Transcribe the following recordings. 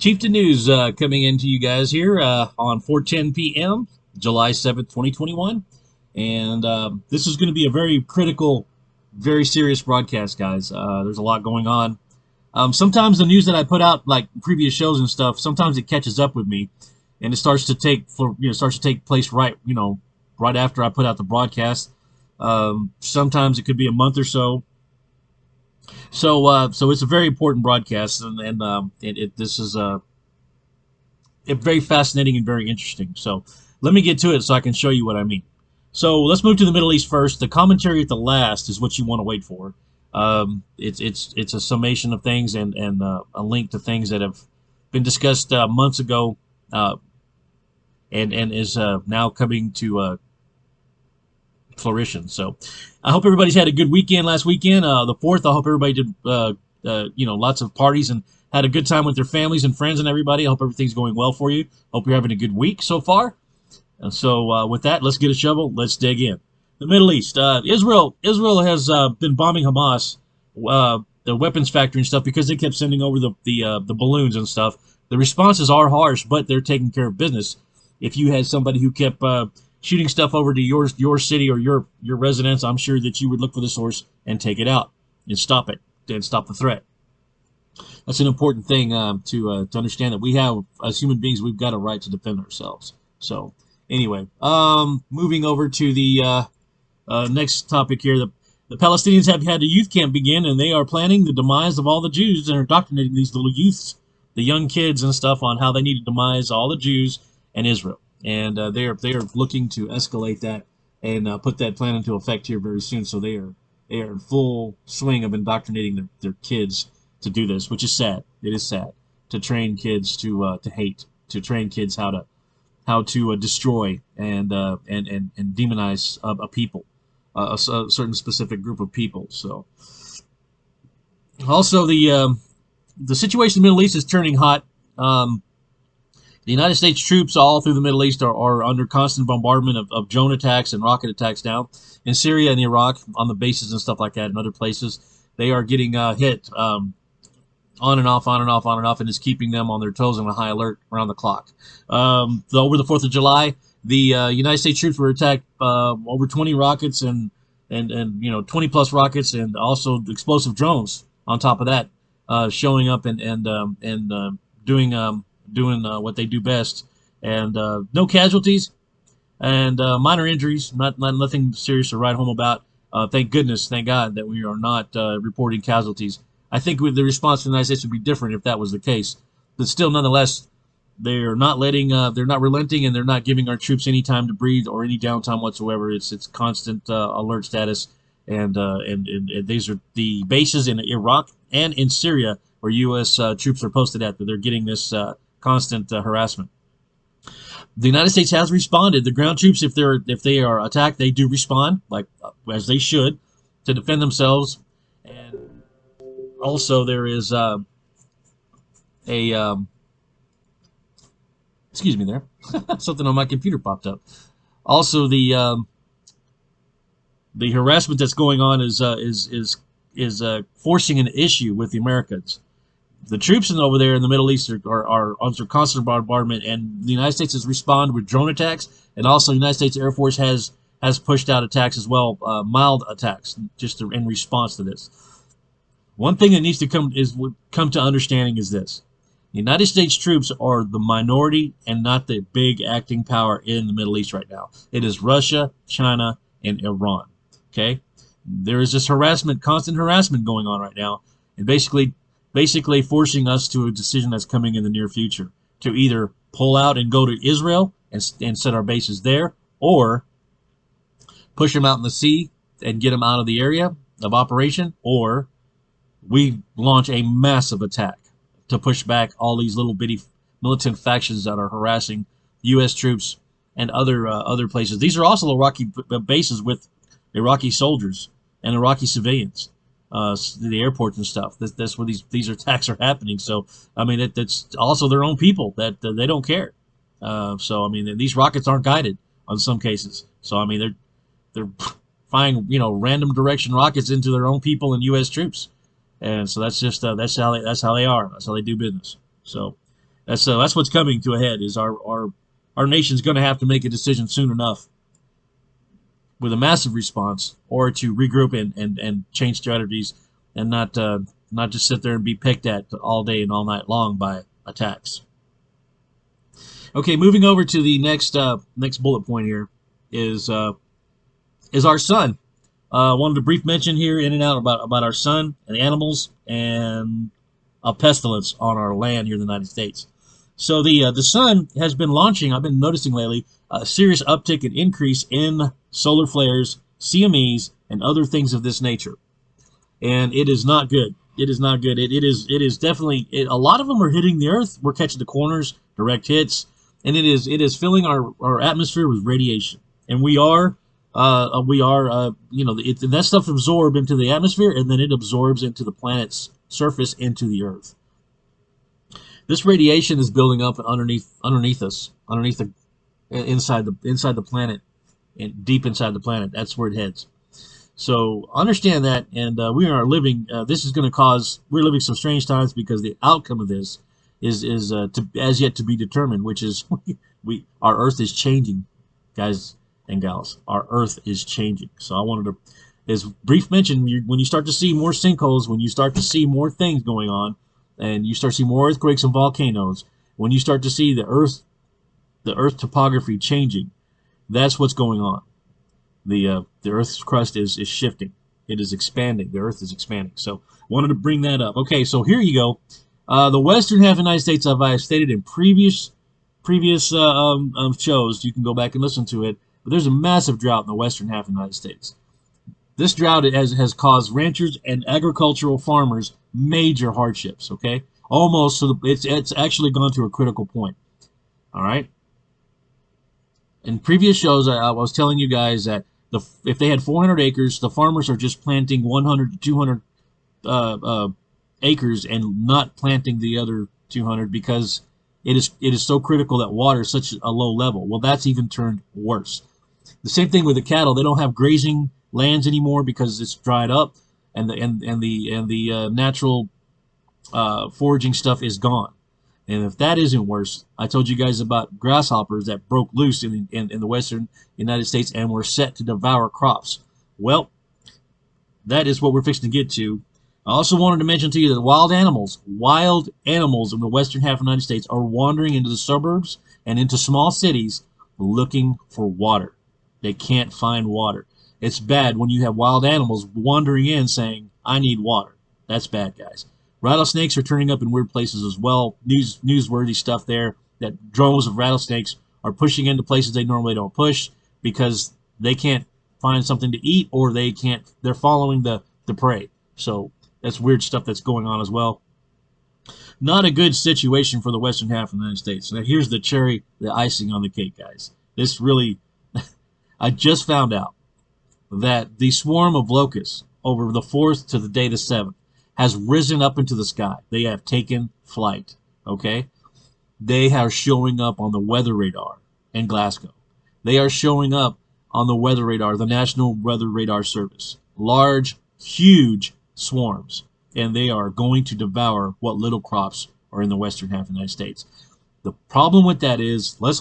Chieftain News coming into you guys here on 4:10 p.m., July 7th, 2021. And this is going to be a very critical, very serious broadcast, guys. There's a lot going on. Sometimes the news that I put out, like previous shows and stuff, sometimes it catches up with me, and it starts to take place right after I put out the broadcast. Sometimes it could be a month or so. So it's a very important broadcast, and this is very fascinating and very interesting. So let me get to it so I can show you what I mean. So let's move to the Middle East first. The commentary at the last is what you want to wait for. It's a summation of things and a link to things that have been discussed months ago, and is now coming to flourishing. So I hope everybody's had a good weekend last weekend. The 4th, I hope everybody did lots of parties and had a good time with their families and friends and everybody. I hope everything's going well for you. Hope you're having a good week so far. And so with that, let's get a shovel. Let's dig in. The Middle East. Israel has been bombing Hamas, the weapons factory and stuff, because they kept sending over the balloons and stuff. The responses are harsh, but they're taking care of business. If you had somebody who kept shooting stuff over to your city or your residence, I'm sure that you would look for the source and take it out and stop it and stop the threat. That's an important thing to understand, that we have, as human beings, we've got a right to defend ourselves. So anyway, moving over to the next topic here. The Palestinians have had a youth camp begin, and they are planning the demise of all the Jews and are indoctrinating these little youths, the young kids and stuff, on how they need to demise all the Jews and Israel. And they are looking to escalate that and put that plan into effect here very soon. So they are in full swing of indoctrinating their kids to do this, which is sad. It is sad to train kids to hate, to train kids how to destroy and demonize a people, a certain specific group of people. So also the situation in the Middle East is turning hot. The United States troops all through the Middle East are under constant bombardment of drone attacks and rocket attacks now. In Syria and Iraq, on the bases and stuff like that, and other places, they are getting hit on and off, on and off, on and off, and it's keeping them on their toes and on high alert around the clock. Over the 4th of July, the United States troops were attacked over 20 rockets and 20 plus rockets, and also explosive drones on top of that, showing up and doing what they do best, and no casualties and minor injuries, nothing serious to write home about. Thank goodness, thank God that we are not reporting casualties. I think the response from the United States would be different if that was the case, but still, nonetheless, they're not relenting, and they're not giving our troops any time to breathe or any downtime whatsoever. It's constant alert status, and these are the bases in Iraq and in Syria where U.S. Troops are posted at, that they're getting this constant harassment. The United States has responded. The ground troops, if they are attacked, they do respond, like as they should, to defend themselves. And also there is excuse me there, something on my computer popped up. Also the harassment that's going on is forcing an issue with the Americans. The troops over there in the Middle East are under constant bombardment, and the United States has responded with drone attacks, and also the United States Air Force has pushed out attacks as well, mild attacks, in response to this. One thing that needs to come to understanding is this: the United States troops are the minority and not the big acting power in the Middle East right now. It is Russia, China, and Iran. Okay, there is this constant harassment going on right now, and basically forcing us to a decision that's coming in the near future, to either pull out and go to Israel and set our bases there, or push them out in the sea and get them out of the area of operation, or we launch a massive attack to push back all these little bitty militant factions that are harassing U.S. troops and other places. These are also Iraqi bases with Iraqi soldiers and Iraqi civilians. The airports and stuff. That's where these attacks are happening. So I mean, that's also their own people that they don't care. So I mean, these rockets aren't guided on some cases. So I mean, they're firing random direction rockets into their own people and U.S. troops, and so that's just that's how they are. That's how they do business. So That's what's coming to a head. Is our nation's going to have to make a decision soon enough with a massive response, or to regroup and change strategies, and not just sit there and be picked at all day and all night long by attacks. Okay, moving over to the next bullet point here is our sun. Wanted a brief mention here, in and out, about our sun and animals and a pestilence on our land here in the United States. So the sun has been launching. I've been noticing lately a serious uptick and increase in solar flares, CMEs, and other things of this nature, and it is not good. It is not good. It is definitely a lot of them are hitting the Earth. We're catching the corners, direct hits, and it is filling our atmosphere with radiation, and that stuff absorbs into the atmosphere, and then it absorbs into the planet's surface, into the Earth. This radiation is building up underneath us, inside the planet, and deep inside the planet. That's where it heads. So understand that, and we are living. This is going to cause. We're living some strange times, because the outcome of this is as yet to be determined. Which is our Earth is changing, guys and gals. Our Earth is changing. So I wanted to, as brief mention, when you start to see more sinkholes, when you start to see more things going on, and you start to see more earthquakes and volcanoes, when you start to see the Earth topography changing, that's what's going on. The Earth's crust is shifting. It is expanding. The Earth is expanding. So wanted to bring that up. Okay, so here you go. The western half of the United States, as I have stated in previous shows, you can go back and listen to it. But there's a massive drought in the western half of the United States. This drought has caused ranchers and agricultural farmers major hardships. Okay, almost so it's actually gone to a critical point. All right. In previous shows, I was telling you guys that if they had 400 acres, the farmers are just planting 100 to 200 acres and not planting the other 200, because it is so critical that water is such a low level. Well, that's even turned worse. The same thing with the cattle. They don't have grazing lands anymore because it's dried up, and the natural foraging stuff is gone. And if that isn't worse, I told you guys about grasshoppers that broke loose in the western United States and were set to devour crops. Well, that is what we're fixing to get to. I also wanted to mention to you that wild animals in the western half of the United States are wandering into the suburbs and into small cities looking for water. They can't find water. It's bad when you have wild animals wandering in saying, "I need water." That's bad, guys. Rattlesnakes are turning up in weird places as well. Newsworthy stuff there, that droves of rattlesnakes are pushing into places they normally don't push, because they can't find something to eat, or they're following the prey. So that's weird stuff that's going on as well. Not a good situation for the western half of the United States. Now here's the icing on the cake, guys. This really, I just found out that the swarm of locusts over the 4th to the day the 7th has risen up into the sky. They have taken flight, okay? They are showing up on the weather radar in Glasgow. They are showing up on the weather radar, the National Weather Radar Service. Large, huge swarms, and they are going to devour what little crops are in the western half of the United States. The problem with that is, let's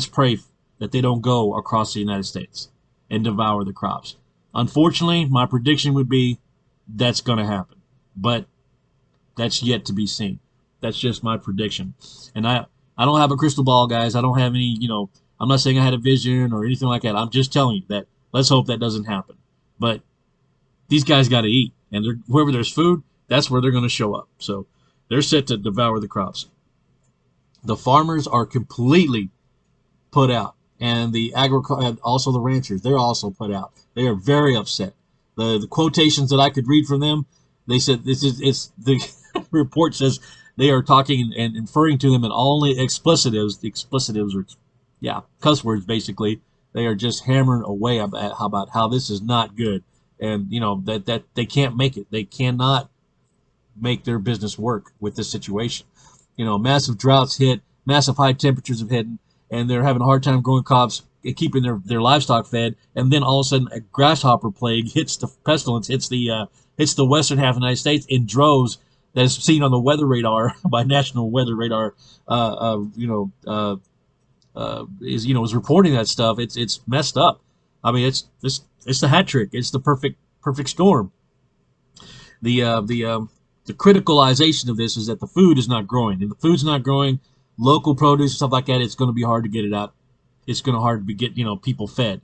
pray that they don't go across the United States and devour the crops. Unfortunately, my prediction would be that's going to happen. But that's yet to be seen. That's just my prediction. And I don't have a crystal ball, guys. I don't have any, I'm not saying I had a vision or anything like that. I'm just telling you that let's hope that doesn't happen. But these guys got to eat. And wherever there's food, that's where they're going to show up. So they're set to devour the crops. The farmers are completely put out. And also the ranchers, they're also put out. They are very upset. The quotations that I could read from them, they said the report says they are talking and referring to them in only expletives. The expletives are, cuss words basically. They are just hammering away about how this is not good, and that they can't make it. They cannot make their business work with this situation. Massive droughts hit, massive high temperatures have hit, and they're having a hard time growing crops, keeping their livestock fed, and then all of a sudden a grasshopper plague hits the pestilence, hits the western half of the United States in droves, that is seen on the weather radar by National Weather Radar, is reporting that stuff. It's messed up. I mean, it's the hat trick. It's the perfect storm. The criticalization of this is that the food is not growing. If the food's not growing, local produce and stuff like that, it's going to be hard to get it out. It's going to hard to get people fed,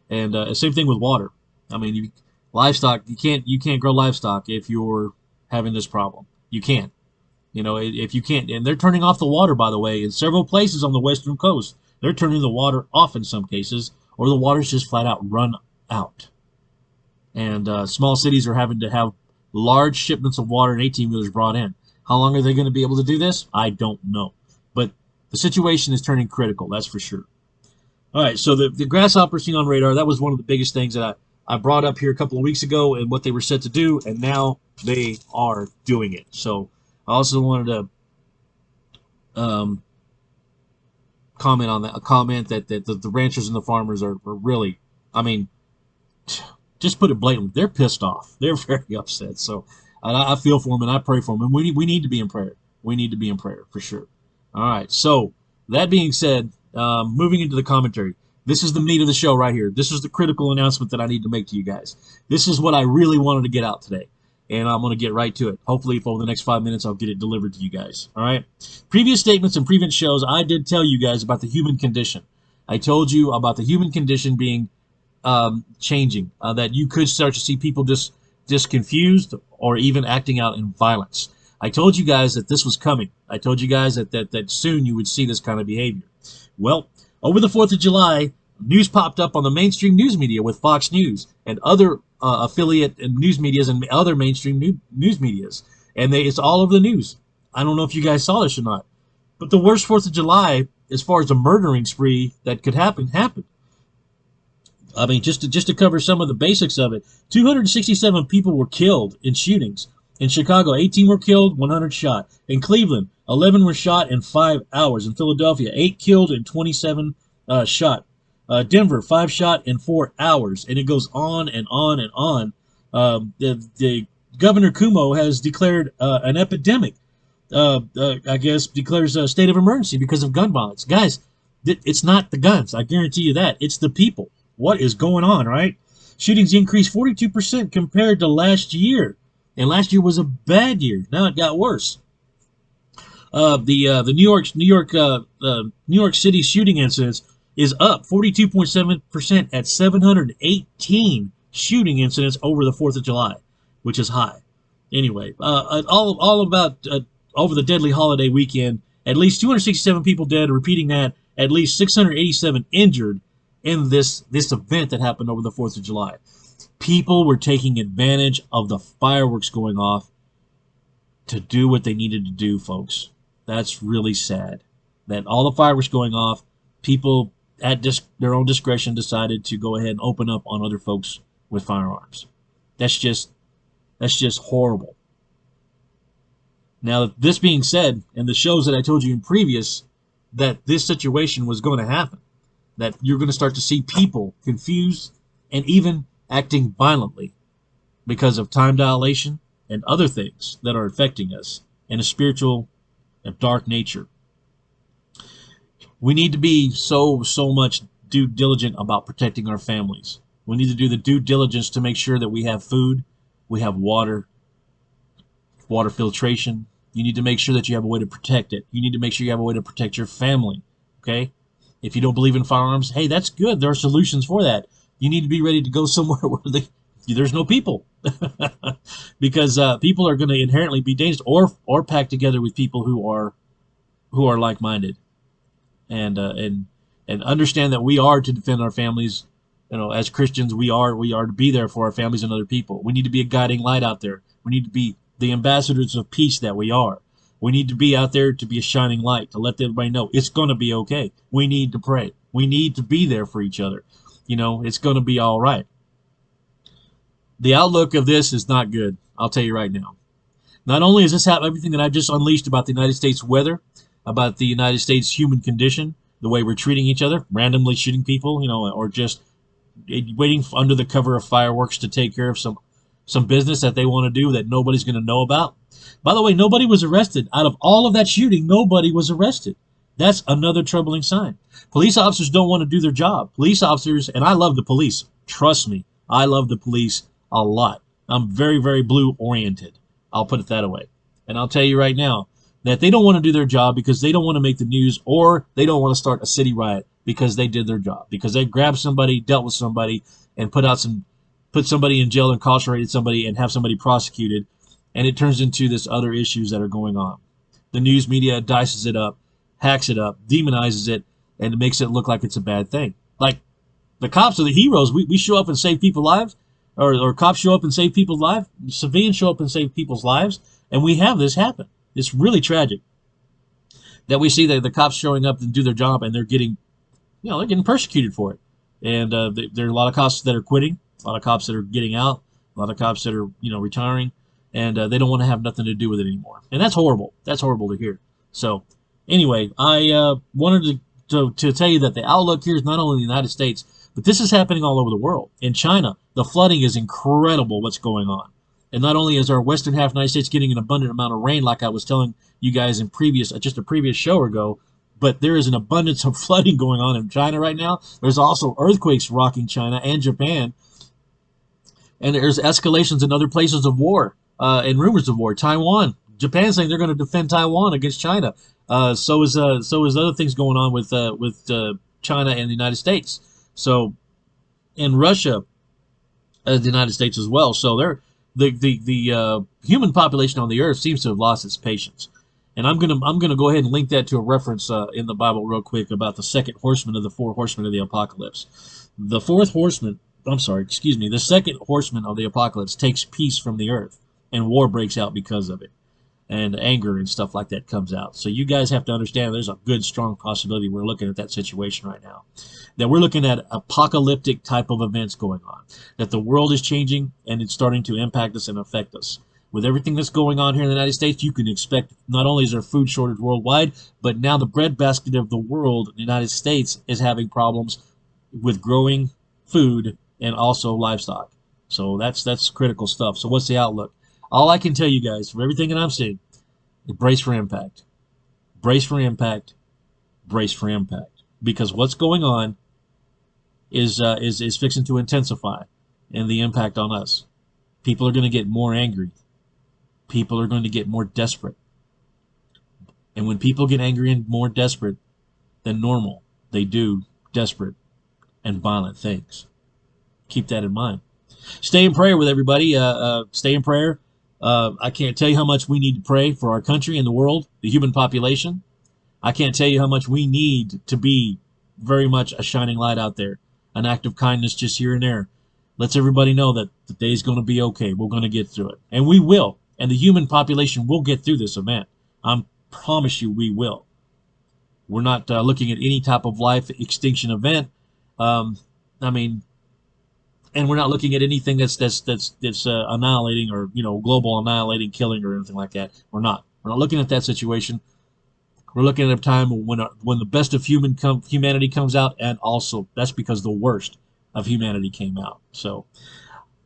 and same thing with water. I mean, livestock, you can't grow livestock if you're having this problem. You can't. If you can't, and they're turning off the water, by the way, in several places on the western coast. They're turning the water off in some cases, or the water's just flat out run out. And small cities are having to have large shipments of water and 18-wheelers brought in. How long are they going to be able to do this? I don't know. But the situation is turning critical, that's for sure. All right, so the grasshopper seen on radar, that was one of the biggest things that I brought up here a couple of weeks ago and what they were set to do, and now they are doing it. So I also wanted to comment on that, that the ranchers and the farmers are really, I mean, just put it blatantly, they're pissed off. They're very upset. So I feel for them and I pray for them. And we need to be in prayer. We need to be in prayer for sure. All right. So that being said, moving into the commentary, this is the meat of the show right here. This is the critical announcement that I need to make to you guys. This is what I really wanted to get out today. And I'm going to get right to it. Hopefully, over the next 5 minutes, I'll get it delivered to you guys. All right. Previous statements and previous shows, I did tell you guys about the human condition. I told you about the human condition being changing, that you could start to see people just confused or even acting out in violence. I told you guys that this was coming. I told you guys that soon you would see this kind of behavior. Well, over the 4th of July, news popped up on the mainstream news media with Fox News and other affiliate news medias and other mainstream news medias. And it's all over the news. I don't know if you guys saw this or not. But the worst 4th of July, as far as a murdering spree that could happen, happened. I mean, just to cover some of the basics of it, 267 people were killed in shootings. In Chicago, 18 were killed, 100 shot. In Cleveland, 11 were shot in 5 hours. In Philadelphia, 8 killed and 27 shot. Denver, 5 shot in 4 hours. And it goes on and on and on. The Governor Cuomo has declared an epidemic. I guess declares a state of emergency because of gun violence. Guys, it's not the guns. I guarantee you that. It's the people. What is going on, right? Shootings increased 42% compared to last year. And last year was a bad year. Now it got worse. The New York City shooting incidents is up 42.7% at 718 shooting incidents over the 4th of July, which is high. Anyway, all about over the deadly holiday weekend, at least 267 people dead. Repeating that, at least 687 injured in this event that happened over the 4th of July. People were taking advantage of the fireworks going off to do what they needed to do, folks. That's really sad. That all the fireworks going off, people at their own discretion decided to go ahead and open up on other folks with firearms. That's just horrible. Now, this being said, and the shows that I told you in previous, that this situation was going to happen, that you're going to start to see people confused and even acting violently because of time dilation and other things that are affecting us in a spiritual and dark nature. We need to be so much due diligent about protecting our families. We need to do the due diligence to make sure that we have food, we have water filtration. You need to make sure that you have a way to protect it. You need to make sure you have a way to protect your family, okay? If you don't believe in firearms, hey, that's good. There are solutions for that. You need to be ready to go somewhere where there's no people. Because people are going to inherently be dangerous or packed together with people who are like-minded. And understand that we are to defend our families. You know, as Christians, we are to be there for our families and other people. We need to be a guiding light out there. We need to be the ambassadors of peace that we are. We need to be out there to be a shining light, to let everybody know it's going to be okay. We need to pray. We need to be there for each other. You know, it's going to be all right. The outlook of this is not good. I'll tell you right now. Not only is this everything that I've just unleashed about the United States weather, about the United States human condition, the way we're treating each other, randomly shooting people, you know, or just waiting under the cover of fireworks to take care of some some business that they want to do that nobody's going to know about. By the way, nobody was arrested. Out of all of that shooting, nobody was arrested. That's another troubling sign. Police officers don't want to do their job. Police officers, and I love the police. Trust me, I love the police a lot. I'm very, very blue oriented. I'll put it that way. And I'll tell you right now that they don't want to do their job because they don't want to make the news, or they don't want to start a city riot because they did their job, because they grabbed somebody, dealt with somebody, and put somebody in jail, incarcerated somebody, and have somebody prosecuted. And it turns into this other issues that are going on. The news media dices it up, hacks it up, demonizes it, and it makes it look like it's a bad thing. Like, the cops are the heroes. We show up and save people's lives, or cops show up and save people's lives, civilians show up and save people's lives, and we have this happen. It's really tragic that we see the cops showing up and do their job, and they're getting, they're getting persecuted for it. And there are a lot of cops that are quitting, a lot of cops that are getting out, a lot of cops that are, retiring, and they don't want to have nothing to do with it anymore. And that's horrible. That's horrible to hear. So, anyway, I wanted to tell you that the outlook here is not only in the United States, but this is happening all over the world. In China, the flooding is incredible what's going on. And not only is our western half of the United States getting an abundant amount of rain, like I was telling you guys in just a previous show ago, but there is an abundance of flooding going on in China right now. There's also earthquakes rocking China and Japan. And there's escalations in other places of war and rumors of war. Taiwan, Japan saying they're going to defend Taiwan against China. So is other things going on with China and the United States. So, and Russia, the United States as well. So the human population on the earth seems to have lost its patience. And I'm gonna go ahead and link that to a reference in the Bible real quick about the second horseman of the four horsemen of the apocalypse. The second horseman of the apocalypse takes peace from the earth, and war breaks out because of it, and anger and stuff like that comes out. So you guys have to understand there's a good, strong possibility we're looking at that situation right now, that we're looking at apocalyptic type of events going on, that the world is changing and it's starting to impact us and affect us. With everything that's going on here in the United States, you can expect not only is there food shortage worldwide, but now the breadbasket of the world, the United States, is having problems with growing food and also livestock. So that's critical stuff. So what's the outlook? All I can tell you guys, from everything that I'm seeing, brace for impact. Brace for impact. Brace for impact. Because what's going on is fixing to intensify, and the impact on us. People are going to get more angry. People are going to get more desperate. And when people get angry and more desperate than normal, they do desperate and violent things. Keep that in mind. Stay in prayer with everybody. Stay in prayer. I can't tell you how much we need to pray for our country and the world, the human population. I can't tell you how much we need to be very much a shining light out there, an act of kindness just here and there. Lets everybody know that the day's going to be okay. We're going to get through it. And we will. And the human population will get through this event. I promise you we will. We're not looking at any type of life extinction event. And we're not looking at anything that's annihilating or global annihilating, killing or anything like that. We're not looking at that situation. We're looking at a time when the best of humanity comes out, and also that's because the worst of humanity came out. So,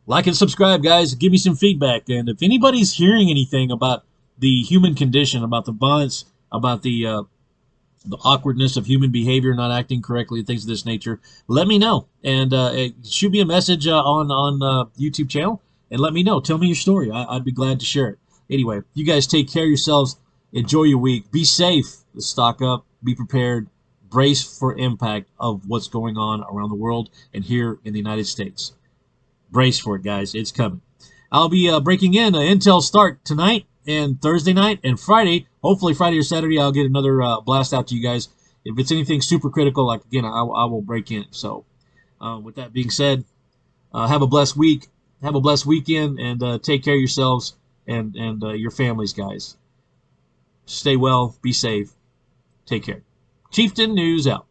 like and subscribe, guys. Give me some feedback, and if anybody's hearing anything about the human condition, about the violence, about the awkwardness of human behavior, not acting correctly, things of this nature, let me know. And shoot me a message on YouTube channel and let me know. Tell me your story. I'd be glad to share it. Anyway, you guys take care of yourselves. Enjoy your week. Be safe. Stock up. Be prepared. Brace for impact of what's going on around the world and here in the United States. Brace for it, guys. It's coming. I'll be breaking in Intel start tonight and Thursday night and Friday. Hopefully Friday or Saturday I'll get another blast out to you guys. If it's anything super critical, like again, I will break in. So with that being said, have a blessed week. Have a blessed weekend, and take care of yourselves and your families, guys. Stay well. Be safe. Take care. Chieftain News out.